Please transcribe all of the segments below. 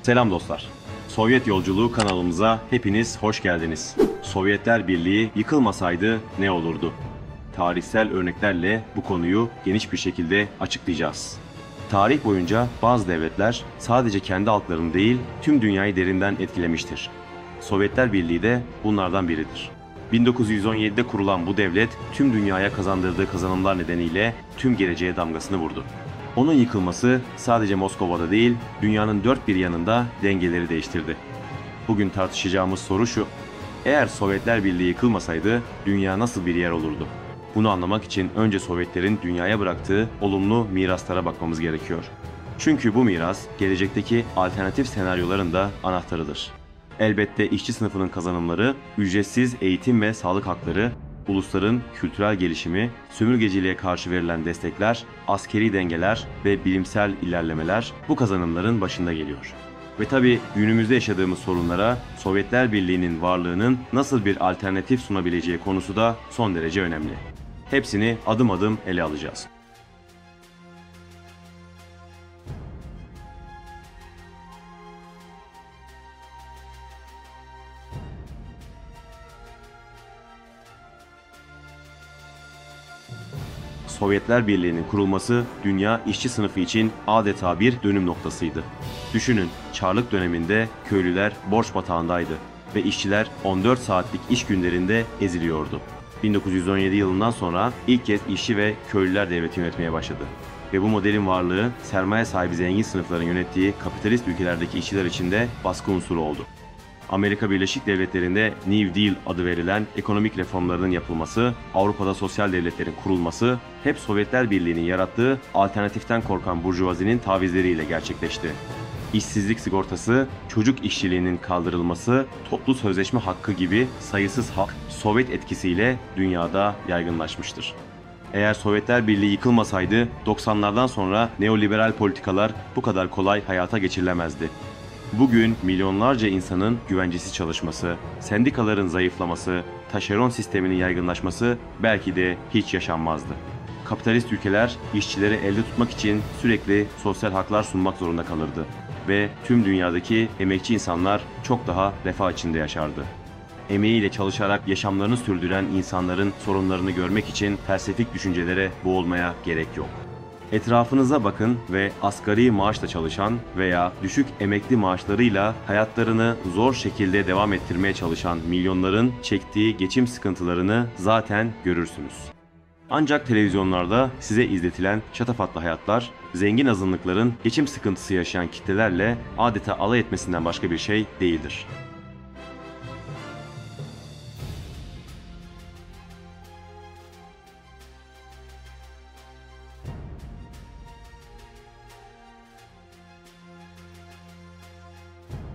Selam dostlar. Sovyet Yolculuğu kanalımıza hepiniz hoş geldiniz. Sovyetler Birliği yıkılmasaydı ne olurdu? Tarihsel örneklerle bu konuyu geniş bir şekilde açıklayacağız. Tarih boyunca bazı devletler sadece kendi halklarını değil, tüm dünyayı derinden etkilemiştir. Sovyetler Birliği de bunlardan biridir. 1917'de kurulan bu devlet tüm dünyaya kazandırdığı kazanımlar nedeniyle tüm geleceğe damgasını vurdu. Onun yıkılması sadece Moskova'da değil, dünyanın dört bir yanında dengeleri değiştirdi. Bugün tartışacağımız soru şu: eğer Sovyetler Birliği yıkılmasaydı dünya nasıl bir yer olurdu? Bunu anlamak için önce Sovyetlerin dünyaya bıraktığı olumlu miraslara bakmamız gerekiyor. Çünkü bu miras gelecekteki alternatif senaryoların da anahtarıdır. Elbette işçi sınıfının kazanımları, ücretsiz eğitim ve sağlık hakları, ulusların kültürel gelişimi, sömürgeciliğe karşı verilen destekler, askeri dengeler ve bilimsel ilerlemeler bu kazanımların başında geliyor. Ve tabii günümüzde yaşadığımız sorunlara Sovyetler Birliği'nin varlığının nasıl bir alternatif sunabileceği konusu da son derece önemli. Hepsini adım adım ele alacağız. Sovyetler Birliği'nin kurulması dünya işçi sınıfı için adeta bir dönüm noktasıydı. Düşünün, Çarlık döneminde köylüler borç batağındaydı ve işçiler 14 saatlik iş günlerinde eziliyordu. 1917 yılından sonra ilk kez işçi ve köylüler devleti yönetmeye başladı. Ve bu modelin varlığı sermaye sahibi zengin sınıfların yönettiği kapitalist ülkelerdeki işçiler için de baskı unsuru oldu. Amerika Birleşik Devletleri'nde New Deal adı verilen ekonomik reformlarının yapılması, Avrupa'da sosyal devletlerin kurulması hep Sovyetler Birliği'nin yarattığı alternatiften korkan burjuvazinin tavizleriyle gerçekleşti. İşsizlik sigortası, çocuk işçiliğinin kaldırılması, toplu sözleşme hakkı gibi sayısız hak Sovyet etkisiyle dünyada yaygınlaşmıştır. Eğer Sovyetler Birliği yıkılmasaydı 90'lardan sonra neoliberal politikalar bu kadar kolay hayata geçirilemezdi. Bugün milyonlarca insanın güvencesiz çalışması, sendikaların zayıflaması, taşeron sisteminin yaygınlaşması belki de hiç yaşanmazdı. Kapitalist ülkeler işçileri elde tutmak için sürekli sosyal haklar sunmak zorunda kalırdı ve tüm dünyadaki emekçi insanlar çok daha refah içinde yaşardı. Emeğiyle çalışarak yaşamlarını sürdüren insanların sorunlarını görmek için felsefik düşüncelere boğulmaya gerek yok. Etrafınıza bakın ve asgari maaşla çalışan veya düşük emekli maaşlarıyla hayatlarını zor şekilde devam ettirmeye çalışan milyonların çektiği geçim sıkıntılarını zaten görürsünüz. Ancak televizyonlarda size izletilen şatafatlı hayatlar, zengin azınlıkların geçim sıkıntısı yaşayan kitlelerle adeta alay etmesinden başka bir şey değildir.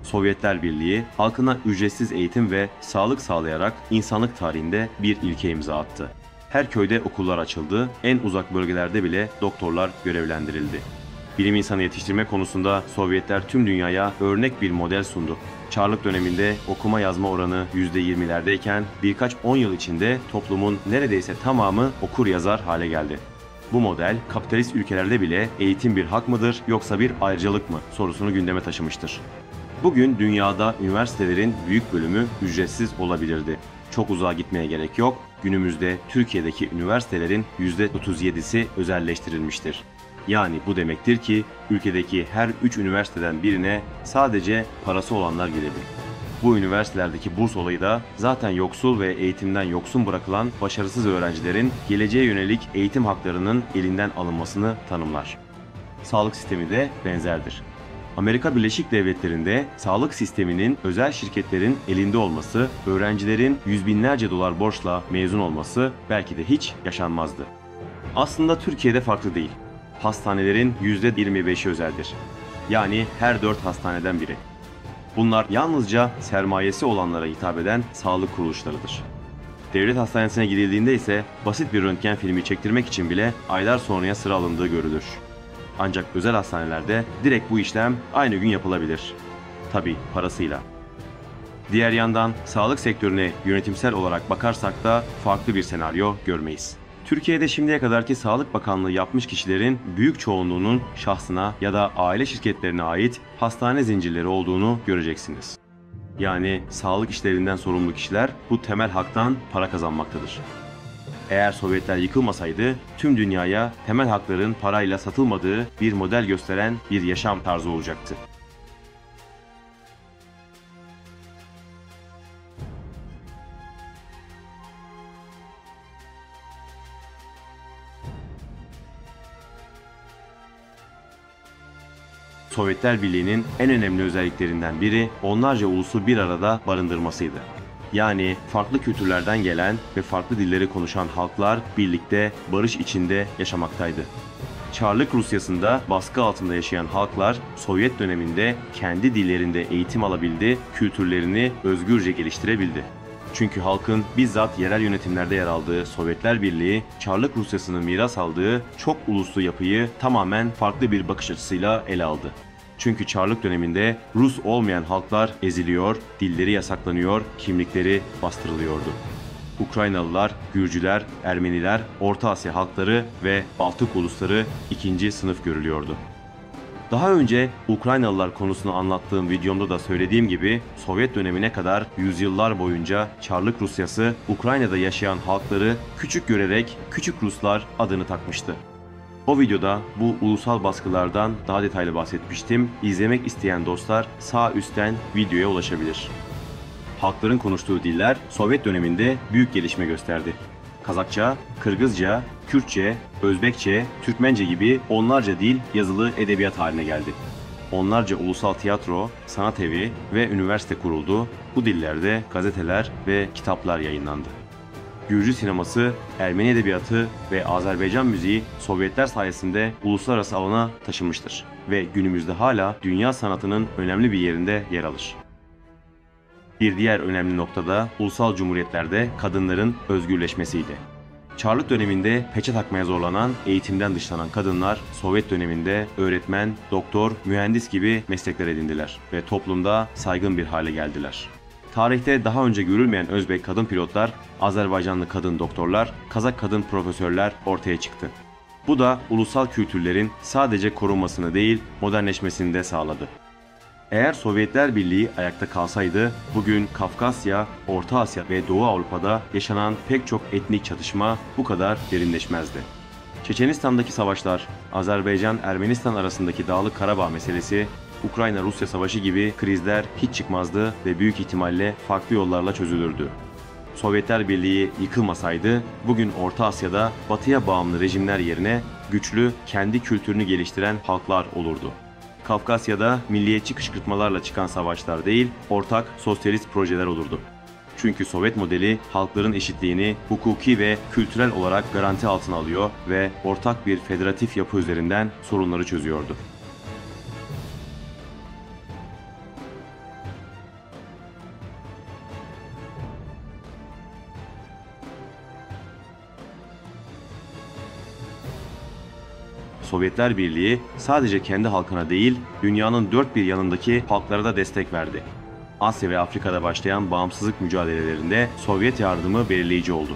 Sovyetler Birliği halkına ücretsiz eğitim ve sağlık sağlayarak insanlık tarihinde bir ilke imza attı. Her köyde okullar açıldı, en uzak bölgelerde bile doktorlar görevlendirildi. Bilim insanı yetiştirme konusunda Sovyetler tüm dünyaya örnek bir model sundu. Çarlık döneminde okuma yazma oranı %20'lerdeyken birkaç 10 yıl içinde toplumun neredeyse tamamı okur yazar hale geldi. Bu model kapitalist ülkelerde bile eğitim bir hak mıdır yoksa bir ayrıcalık mı sorusunu gündeme taşımıştır. Bugün dünyada üniversitelerin büyük bölümü ücretsiz olabilirdi. Çok uzağa gitmeye gerek yok. Günümüzde Türkiye'deki üniversitelerin %37'si özelleştirilmiştir. Yani bu demektir ki ülkedeki her 3 üniversiteden birine sadece parası olanlar girebilir. Bu üniversitelerdeki burs olayı da zaten yoksul ve eğitimden yoksun bırakılan başarısız öğrencilerin geleceğe yönelik eğitim haklarının elinden alınmasını tanımlar. Sağlık sistemi de benzerdir. Amerika Birleşik Devletleri'nde sağlık sisteminin özel şirketlerin elinde olması, öğrencilerin yüz binlerce dolar borçla mezun olması belki de hiç yaşanmazdı. Aslında Türkiye'de farklı değil. Hastanelerin %25'i özeldir. Yani her 4 hastaneden biri. Bunlar yalnızca sermayesi olanlara hitap eden sağlık kuruluşlarıdır. Devlet hastanesine gidildiğinde ise basit bir röntgen filmi çektirmek için bile aylar sonraya sıra alındığı görülür. Ancak özel hastanelerde direkt bu işlem aynı gün yapılabilir. Tabii parasıyla. Diğer yandan sağlık sektörüne yönetimsel olarak bakarsak da farklı bir senaryo görmeyiz. Türkiye'de şimdiye kadarki Sağlık Bakanlığı yapmış kişilerin büyük çoğunluğunun şahsına ya da aile şirketlerine ait hastane zincirleri olduğunu göreceksiniz. Yani sağlık işlerinden sorumlu kişiler bu temel haktan para kazanmaktadır. Eğer Sovyetler yıkılmasaydı tüm dünyaya temel hakların parayla satılmadığı bir model gösteren bir yaşam tarzı olacaktı. Sovyetler Birliği'nin en önemli özelliklerinden biri onlarca ulusu bir arada barındırmasıydı. Yani farklı kültürlerden gelen ve farklı dilleri konuşan halklar birlikte barış içinde yaşamaktaydı. Çarlık Rusyası'nda baskı altında yaşayan halklar Sovyet döneminde kendi dillerinde eğitim alabildi, kültürlerini özgürce geliştirebildi. Çünkü halkın bizzat yerel yönetimlerde yer aldığı Sovyetler Birliği, Çarlık Rusyası'nın miras aldığı çok uluslu yapıyı tamamen farklı bir bakış açısıyla ele aldı. Çünkü Çarlık döneminde Rus olmayan halklar eziliyor, dilleri yasaklanıyor, kimlikleri bastırılıyordu. Ukraynalılar, Gürcüler, Ermeniler, Orta Asya halkları ve Baltık ulusları ikinci sınıf görülüyordu. Daha önce Ukraynalılar konusunu anlattığım videomda da söylediğim gibi Sovyet dönemine kadar yüzyıllar boyunca Çarlık Rusyası Ukrayna'da yaşayan halkları küçük görerek Küçük Ruslar adını takmıştı. O videoda bu ulusal baskılardan daha detaylı bahsetmiştim. İzlemek isteyen dostlar sağ üstten videoya ulaşabilir. Halkların konuştuğu diller Sovyet döneminde büyük gelişme gösterdi. Kazakça, Kırgızca, Kürtçe, Özbekçe, Türkmence gibi onlarca dil yazılı edebiyat haline geldi. Onlarca ulusal tiyatro, sanat evi ve üniversite kuruldu. Bu dillerde gazeteler ve kitaplar yayınlandı. Gürcü sineması, Ermeni edebiyatı ve Azerbaycan müziği Sovyetler sayesinde uluslararası alana taşınmıştır ve günümüzde hala dünya sanatının önemli bir yerinde yer alır. Bir diğer önemli nokta da ulusal cumhuriyetlerde kadınların özgürleşmesiydi. Çarlık döneminde peçe takmaya zorlanan, eğitimden dışlanan kadınlar Sovyet döneminde öğretmen, doktor, mühendis gibi meslekler edindiler ve toplumda saygın bir hale geldiler. Tarihte daha önce görülmeyen Özbek kadın pilotlar, Azerbaycanlı kadın doktorlar, Kazak kadın profesörler ortaya çıktı. Bu da ulusal kültürlerin sadece korunmasını değil, modernleşmesini de sağladı. Eğer Sovyetler Birliği ayakta kalsaydı, bugün Kafkasya, Orta Asya ve Doğu Avrupa'da yaşanan pek çok etnik çatışma bu kadar derinleşmezdi. Çeçenistan'daki savaşlar, Azerbaycan-Ermenistan arasındaki Dağlık Karabağ meselesi, Ukrayna-Rusya savaşı gibi krizler hiç çıkmazdı ve büyük ihtimalle farklı yollarla çözülürdü. Sovyetler Birliği yıkılmasaydı, bugün Orta Asya'da batıya bağımlı rejimler yerine güçlü, kendi kültürünü geliştiren halklar olurdu. Kafkasya'da milliyetçi kışkırtmalarla çıkan savaşlar değil, ortak sosyalist projeler olurdu. Çünkü Sovyet modeli halkların eşitliğini hukuki ve kültürel olarak garanti altına alıyor ve ortak bir federatif yapı üzerinden sorunları çözüyordu. Sovyetler Birliği sadece kendi halkına değil, dünyanın dört bir yanındaki halklara da destek verdi. Asya ve Afrika'da başlayan bağımsızlık mücadelelerinde Sovyet yardımı belirleyici oldu.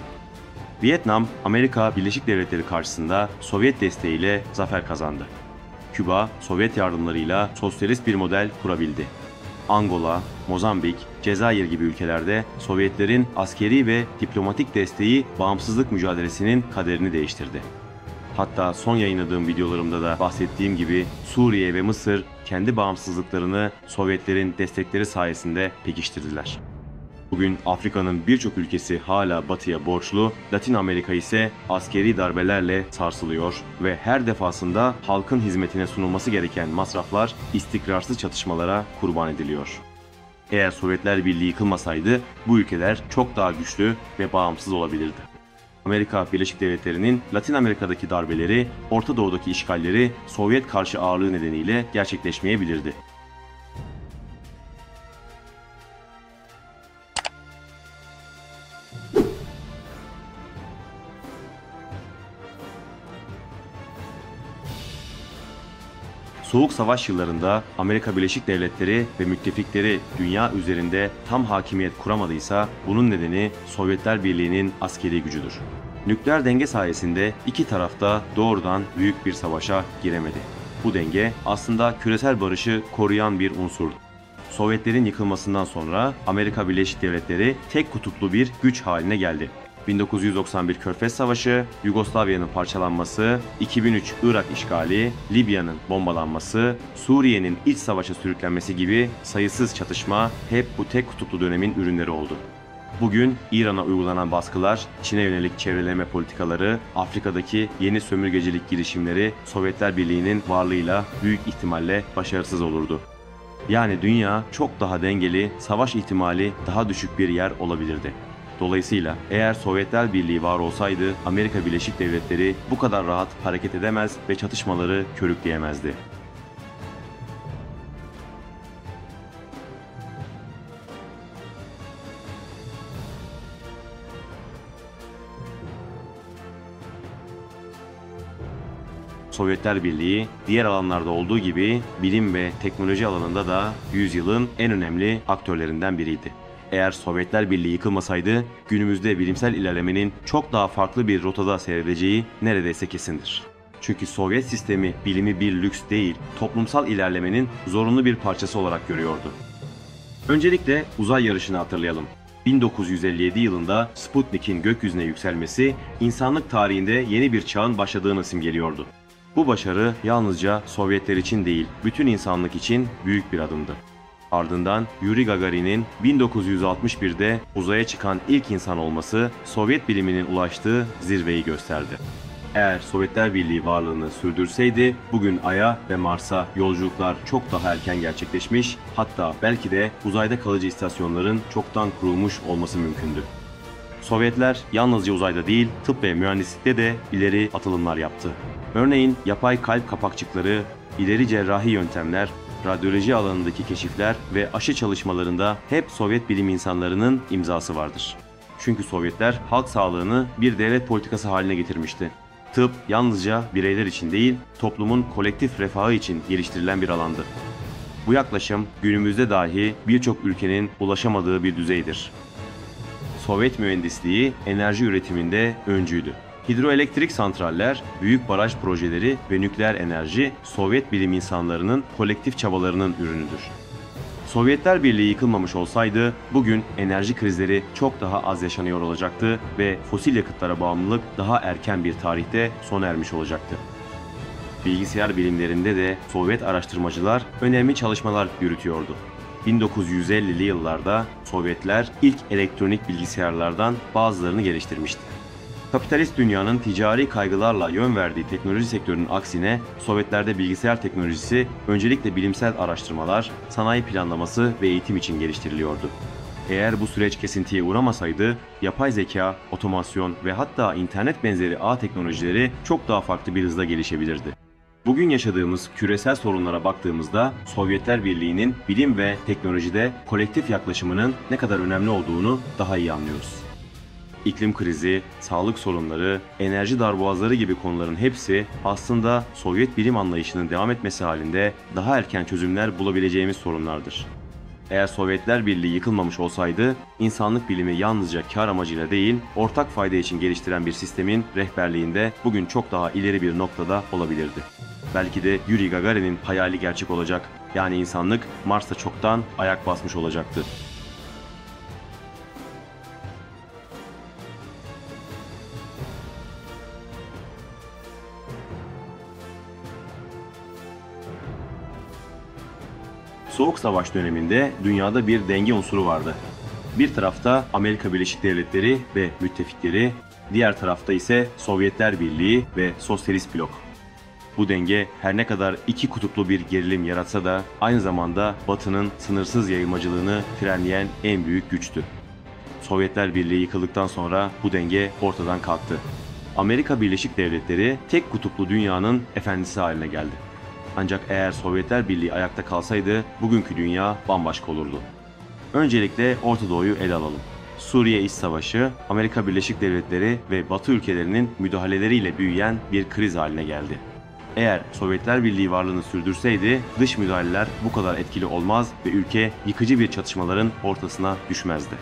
Vietnam, Amerika Birleşik Devletleri karşısında Sovyet desteğiyle zafer kazandı. Küba, Sovyet yardımlarıyla sosyalist bir model kurabildi. Angola, Mozambik, Cezayir gibi ülkelerde Sovyetlerin askeri ve diplomatik desteği bağımsızlık mücadelesinin kaderini değiştirdi. Hatta son yayınladığım videolarımda da bahsettiğim gibi Suriye ve Mısır kendi bağımsızlıklarını Sovyetlerin destekleri sayesinde pekiştirdiler. Bugün Afrika'nın birçok ülkesi hala Batı'ya borçlu, Latin Amerika ise askeri darbelerle sarsılıyor ve her defasında halkın hizmetine sunulması gereken masraflar istikrarsız çatışmalara kurban ediliyor. Eğer Sovyetler Birliği yıkılmasaydı bu ülkeler çok daha güçlü ve bağımsız olabilirdi. Amerika Birleşik Devletleri'nin Latin Amerika'daki darbeleri, Orta Doğu'daki işgalleri Sovyet karşı ağırlığı nedeniyle gerçekleşmeyebilirdi. Soğuk Savaş yıllarında Amerika Birleşik Devletleri ve müttefikleri dünya üzerinde tam hakimiyet kuramadıysa bunun nedeni Sovyetler Birliği'nin askeri gücüdür. Nükleer denge sayesinde iki taraf da doğrudan büyük bir savaşa giremedi. Bu denge aslında küresel barışı koruyan bir unsurdu. Sovyetlerin yıkılmasından sonra Amerika Birleşik Devletleri tek kutuplu bir güç haline geldi. 1991 Körfez Savaşı, Yugoslavya'nın parçalanması, 2003 Irak işgali, Libya'nın bombalanması, Suriye'nin iç savaşa sürüklenmesi gibi sayısız çatışma hep bu tek kutuplu dönemin ürünleri oldu. Bugün İran'a uygulanan baskılar, Çin'e yönelik çevreleme politikaları, Afrika'daki yeni sömürgecilik girişimleri Sovyetler Birliği'nin varlığıyla büyük ihtimalle başarısız olurdu. Yani dünya çok daha dengeli, savaş ihtimali daha düşük bir yer olabilirdi. Dolayısıyla eğer Sovyetler Birliği var olsaydı Amerika Birleşik Devletleri bu kadar rahat hareket edemez ve çatışmaları körükleyemezdi. Sovyetler Birliği diğer alanlarda olduğu gibi bilim ve teknoloji alanında da yüzyılın en önemli aktörlerinden biriydi. Eğer Sovyetler Birliği yıkılmasaydı günümüzde bilimsel ilerlemenin çok daha farklı bir rotada seyredeceği neredeyse kesindir. Çünkü Sovyet sistemi bilimi bir lüks değil, toplumsal ilerlemenin zorunlu bir parçası olarak görüyordu. Öncelikle uzay yarışını hatırlayalım. 1957 yılında Sputnik'in gökyüzüne yükselmesi insanlık tarihinde yeni bir çağın başladığını simgeliyordu. Bu başarı yalnızca Sovyetler için değil, bütün insanlık için büyük bir adımdı. Ardından Yuri Gagarin'in 1961'de uzaya çıkan ilk insan olması Sovyet biliminin ulaştığı zirveyi gösterdi. Eğer Sovyetler Birliği varlığını sürdürseydi bugün Ay'a ve Mars'a yolculuklar çok daha erken gerçekleşmiş, hatta belki de uzayda kalıcı istasyonların çoktan kurulmuş olması mümkündü. Sovyetler yalnızca uzayda değil, tıp ve mühendislikte de ileri atılımlar yaptı. Örneğin yapay kalp kapakçıkları, ileri cerrahi yöntemler, radyoloji alanındaki keşifler ve aşı çalışmalarında hep Sovyet bilim insanlarının imzası vardır. Çünkü Sovyetler halk sağlığını bir devlet politikası haline getirmişti. Tıp yalnızca bireyler için değil, toplumun kolektif refahı için geliştirilen bir alandı. Bu yaklaşım günümüzde dahi birçok ülkenin ulaşamadığı bir düzeydir. Sovyet mühendisliği enerji üretiminde öncüydü. Hidroelektrik santraller, büyük baraj projeleri ve nükleer enerji Sovyet bilim insanlarının kolektif çabalarının ürünüdür. Sovyetler Birliği yıkılmamış olsaydı bugün enerji krizleri çok daha az yaşanıyor olacaktı ve fosil yakıtlara bağımlılık daha erken bir tarihte sona ermiş olacaktı. Bilgisayar bilimlerinde de Sovyet araştırmacılar önemli çalışmalar yürütüyordu. 1950'li yıllarda Sovyetler ilk elektronik bilgisayarlardan bazılarını geliştirmişti. Kapitalist dünyanın ticari kaygılarla yön verdiği teknoloji sektörünün aksine Sovyetlerde bilgisayar teknolojisi öncelikle bilimsel araştırmalar, sanayi planlaması ve eğitim için geliştiriliyordu. Eğer bu süreç kesintiye uğramasaydı yapay zeka, otomasyon ve hatta internet benzeri ağ teknolojileri çok daha farklı bir hızla gelişebilirdi. Bugün yaşadığımız küresel sorunlara baktığımızda Sovyetler Birliği'nin bilim ve teknolojide kolektif yaklaşımının ne kadar önemli olduğunu daha iyi anlıyoruz. İklim krizi, sağlık sorunları, enerji darboğazları gibi konuların hepsi aslında Sovyet bilim anlayışının devam etmesi halinde daha erken çözümler bulabileceğimiz sorunlardır. Eğer Sovyetler Birliği yıkılmamış olsaydı, insanlık bilimi yalnızca kar amacıyla değil, ortak fayda için geliştiren bir sistemin rehberliğinde bugün çok daha ileri bir noktada olabilirdi. Belki de Yuri Gagarin'in hayali gerçek olacak, yani insanlık Mars'ta çoktan ayak basmış olacaktı. Soğuk Savaş döneminde dünyada bir denge unsuru vardı. Bir tarafta Amerika Birleşik Devletleri ve müttefikleri, diğer tarafta ise Sovyetler Birliği ve Sosyalist blok. Bu denge her ne kadar iki kutuplu bir gerilim yaratsa da aynı zamanda Batı'nın sınırsız yayılmacılığını frenleyen en büyük güçtü. Sovyetler Birliği yıkıldıktan sonra bu denge ortadan kalktı. Amerika Birleşik Devletleri tek kutuplu dünyanın efendisi haline geldi. Ancak eğer Sovyetler Birliği ayakta kalsaydı bugünkü dünya bambaşka olurdu. Öncelikle Orta Doğu'yu ele alalım. Suriye İç Savaşı, Amerika Birleşik Devletleri ve Batı ülkelerinin müdahaleleriyle büyüyen bir kriz haline geldi. Eğer Sovyetler Birliği varlığını sürdürseydi dış müdahaleler bu kadar etkili olmaz ve ülke yıkıcı bir çatışmaların ortasına düşmezdi.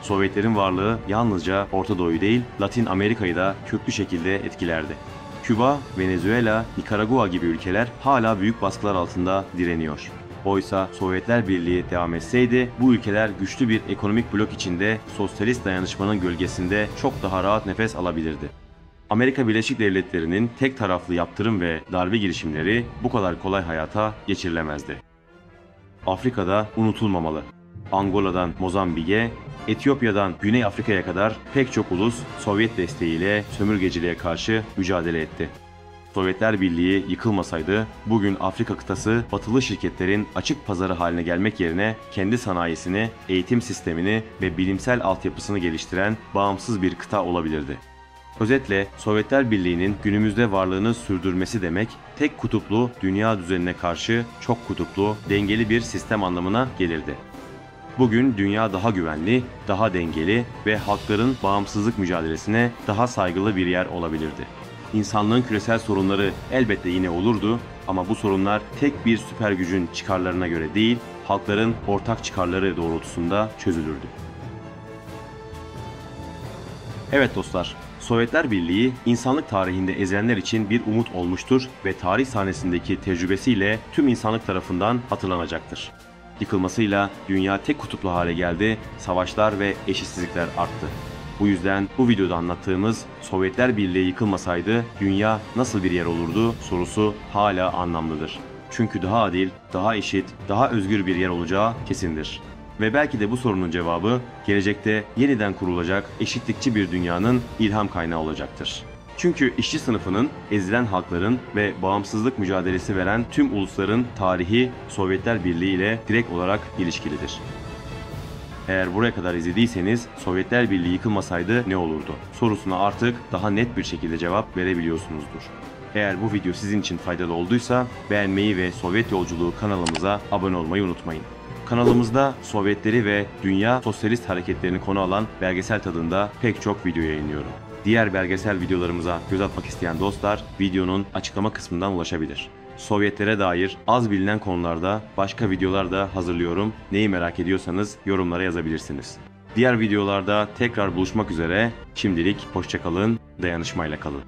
Sovyetlerin varlığı yalnızca Orta Doğu'yu değil, Latin Amerika'yı da köklü şekilde etkilerdi. Küba, Venezuela, Nikaragua gibi ülkeler hala büyük baskılar altında direniyor. Oysa Sovyetler Birliği devam etseydi bu ülkeler güçlü bir ekonomik blok içinde sosyalist dayanışmanın gölgesinde çok daha rahat nefes alabilirdi. Amerika Birleşik Devletleri'nin tek taraflı yaptırım ve darbe girişimleri bu kadar kolay hayata geçirilemezdi. Afrika'da unutulmamalı. Angola'dan Mozambik'e, Etiyopya'dan Güney Afrika'ya kadar pek çok ulus Sovyet desteğiyle sömürgeciliğe karşı mücadele etti. Sovyetler Birliği yıkılmasaydı bugün Afrika kıtası batılı şirketlerin açık pazarı haline gelmek yerine kendi sanayisini, eğitim sistemini ve bilimsel altyapısını geliştiren bağımsız bir kıta olabilirdi. Özetle Sovyetler Birliği'nin günümüzde varlığını sürdürmesi demek, tek kutuplu dünya düzenine karşı çok kutuplu, dengeli bir sistem anlamına gelirdi. Bugün dünya daha güvenli, daha dengeli ve halkların bağımsızlık mücadelesine daha saygılı bir yer olabilirdi. İnsanlığın küresel sorunları elbette yine olurdu ama bu sorunlar tek bir süper gücün çıkarlarına göre değil, halkların ortak çıkarları doğrultusunda çözülürdü. Evet dostlar, Sovyetler Birliği insanlık tarihinde ezilenler için bir umut olmuştur ve tarih sahnesindeki tecrübesiyle tüm insanlık tarafından hatırlanacaktır. Yıkılmasıyla dünya tek kutuplu hale geldi, savaşlar ve eşitsizlikler arttı. Bu yüzden bu videoda anlattığımız Sovyetler Birliği yıkılmasaydı dünya nasıl bir yer olurdu sorusu hala anlamlıdır. Çünkü daha adil, daha eşit, daha özgür bir yer olacağı kesindir. Ve belki de bu sorunun cevabı gelecekte yeniden kurulacak eşitlikçi bir dünyanın ilham kaynağı olacaktır. Çünkü işçi sınıfının, ezilen halkların ve bağımsızlık mücadelesi veren tüm ulusların tarihi Sovyetler Birliği ile direkt olarak ilişkilidir. Eğer buraya kadar izlediyseniz Sovyetler Birliği yıkılmasaydı ne olurdu sorusuna artık daha net bir şekilde cevap verebiliyorsunuzdur. Eğer bu video sizin için faydalı olduysa beğenmeyi ve Sovyet Yolculuğu kanalımıza abone olmayı unutmayın. Kanalımızda Sovyetleri ve dünya sosyalist hareketlerini konu alan belgesel tadında pek çok video yayınlıyorum. Diğer belgesel videolarımıza göz atmak isteyen dostlar videonun açıklama kısmından ulaşabilir. Sovyetlere dair az bilinen konularda başka videolar da hazırlıyorum. Neyi merak ediyorsanız yorumlara yazabilirsiniz. Diğer videolarda tekrar buluşmak üzere. Şimdilik hoşça kalın, dayanışmayla kalın.